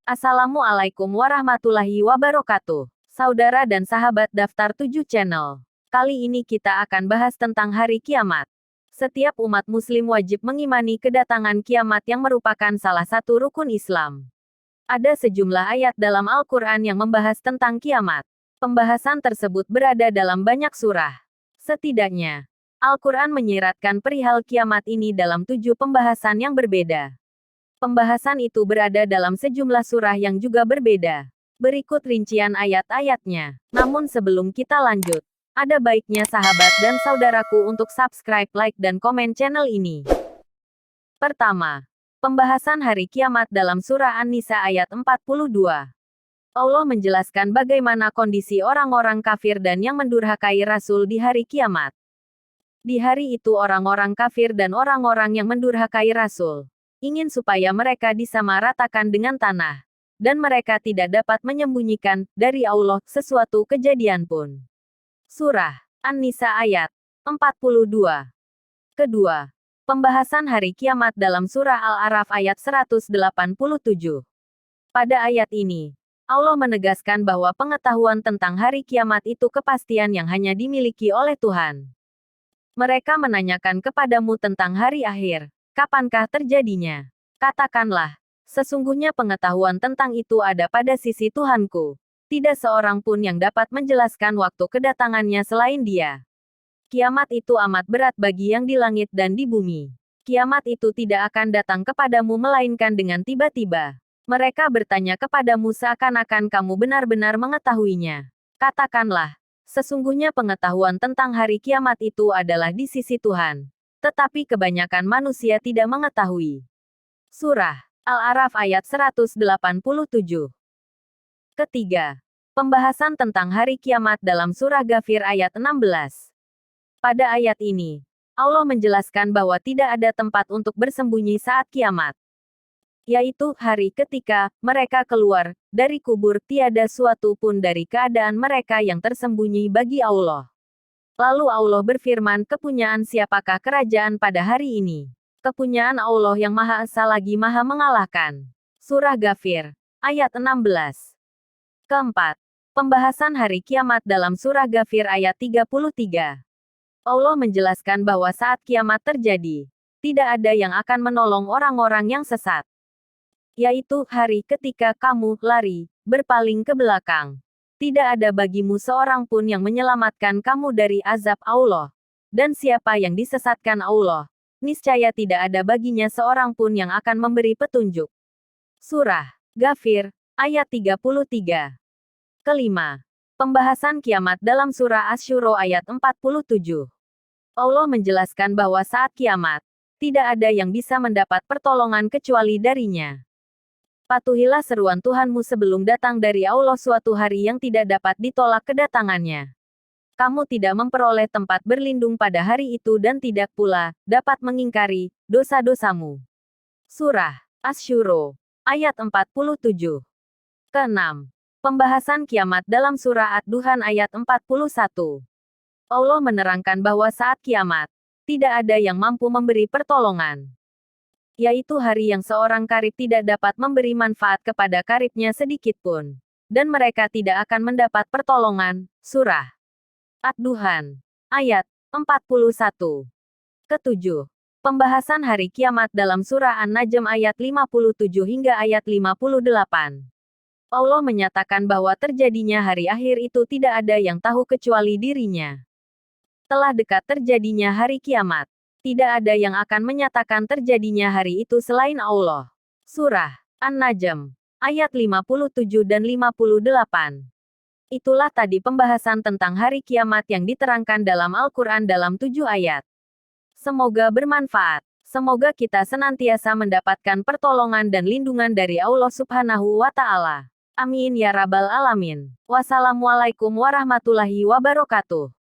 Assalamualaikum warahmatullahi wabarakatuh. Saudara dan sahabat daftar 7 channel. Kali ini kita akan bahas tentang hari kiamat. Setiap umat muslim wajib mengimani kedatangan kiamat yang merupakan salah satu rukun Islam. Ada sejumlah ayat dalam Al-Quran yang membahas tentang kiamat. Pembahasan tersebut berada dalam banyak surah. Setidaknya, Al-Quran menyiratkan perihal kiamat ini dalam 7 pembahasan yang berbeda. Pembahasan itu berada dalam sejumlah surah yang juga berbeda. Berikut rincian ayat-ayatnya. Namun sebelum kita lanjut, ada baiknya sahabat dan saudaraku untuk subscribe, like, dan komen channel ini. Pertama, pembahasan hari kiamat dalam surah An-Nisa ayat 42. Allah menjelaskan bagaimana kondisi orang-orang kafir dan yang mendurhakai Rasul di hari kiamat. Di hari itu orang-orang kafir dan orang-orang yang mendurhakai Rasul ingin supaya mereka disamaratakan dengan tanah, dan mereka tidak dapat menyembunyikan dari Allah sesuatu kejadian pun. Surah An-Nisa ayat 42. Kedua, pembahasan hari kiamat dalam surah Al-A'raf ayat 187. Pada ayat ini, Allah menegaskan bahwa pengetahuan tentang hari kiamat itu kepastian yang hanya dimiliki oleh Tuhan. Mereka menanyakan kepadamu tentang hari akhir. Kapankah terjadinya? Katakanlah, sesungguhnya pengetahuan tentang itu ada pada sisi Tuhanku. Tidak seorang pun yang dapat menjelaskan waktu kedatangannya selain Dia. Kiamat itu amat berat bagi yang di langit dan di bumi. Kiamat itu tidak akan datang kepadamu melainkan dengan tiba-tiba. Mereka bertanya kepadamu seakan-akan kamu benar-benar mengetahuinya. Katakanlah, sesungguhnya pengetahuan tentang hari kiamat itu adalah di sisi Tuhan. Tetapi kebanyakan manusia tidak mengetahui. Surah Al-A'raf ayat 187. Ketiga, pembahasan tentang hari kiamat dalam surah Ghafir ayat 16. Pada ayat ini, Allah menjelaskan bahwa tidak ada tempat untuk bersembunyi saat kiamat. Yaitu hari ketika mereka keluar dari kubur, tiada suatu pun dari keadaan mereka yang tersembunyi bagi Allah. Lalu Allah berfirman, kepunyaan siapakah kerajaan pada hari ini? Kepunyaan Allah yang Maha Esa lagi Maha Mengalahkan. Surah Ghafir, ayat 16. Keempat, pembahasan hari kiamat dalam surah Ghafir ayat 33. Allah menjelaskan bahwa saat kiamat terjadi, tidak ada yang akan menolong orang-orang yang sesat. Yaitu hari ketika kamu lari, berpaling ke belakang. Tidak ada bagimu seorang pun yang menyelamatkan kamu dari azab Allah. Dan siapa yang disesatkan Allah, niscaya tidak ada baginya seorang pun yang akan memberi petunjuk. Surah Ghafir, ayat 33. Kelima, pembahasan kiamat dalam surah Asy-Syura ayat 47. Allah menjelaskan bahwa saat kiamat, tidak ada yang bisa mendapat pertolongan kecuali darinya. Patuhilah seruan Tuhanmu sebelum datang dari Allah suatu hari yang tidak dapat ditolak kedatangannya. Kamu tidak memperoleh tempat berlindung pada hari itu dan tidak pula dapat mengingkari dosa-dosamu. Surah Asy-Syura, ayat 47. Keenam, pembahasan kiamat dalam surah Ad-Duhan ayat 41. Allah menerangkan bahwa saat kiamat, tidak ada yang mampu memberi pertolongan. Yaitu hari yang seorang karib tidak dapat memberi manfaat kepada karibnya sedikit pun. Dan mereka tidak akan mendapat pertolongan. Surah Ad-Duhan, ayat 41. Ketujuh, pembahasan hari kiamat dalam surah An-Najm ayat 57 hingga ayat 58. Allah menyatakan bahwa terjadinya hari akhir itu tidak ada yang tahu kecuali dirinya. Telah dekat terjadinya hari kiamat. Tidak ada yang akan menyatakan terjadinya hari itu selain Allah. Surah An-Najm, ayat 57 dan 58. Itulah tadi pembahasan tentang hari kiamat yang diterangkan dalam Al-Quran dalam 7 ayat. Semoga bermanfaat. Semoga kita senantiasa mendapatkan pertolongan dan lindungan dari Allah Subhanahu wa Ta'ala. Amin ya Rabbal 'Alamin. Wassalamualaikum warahmatullahi wabarakatuh.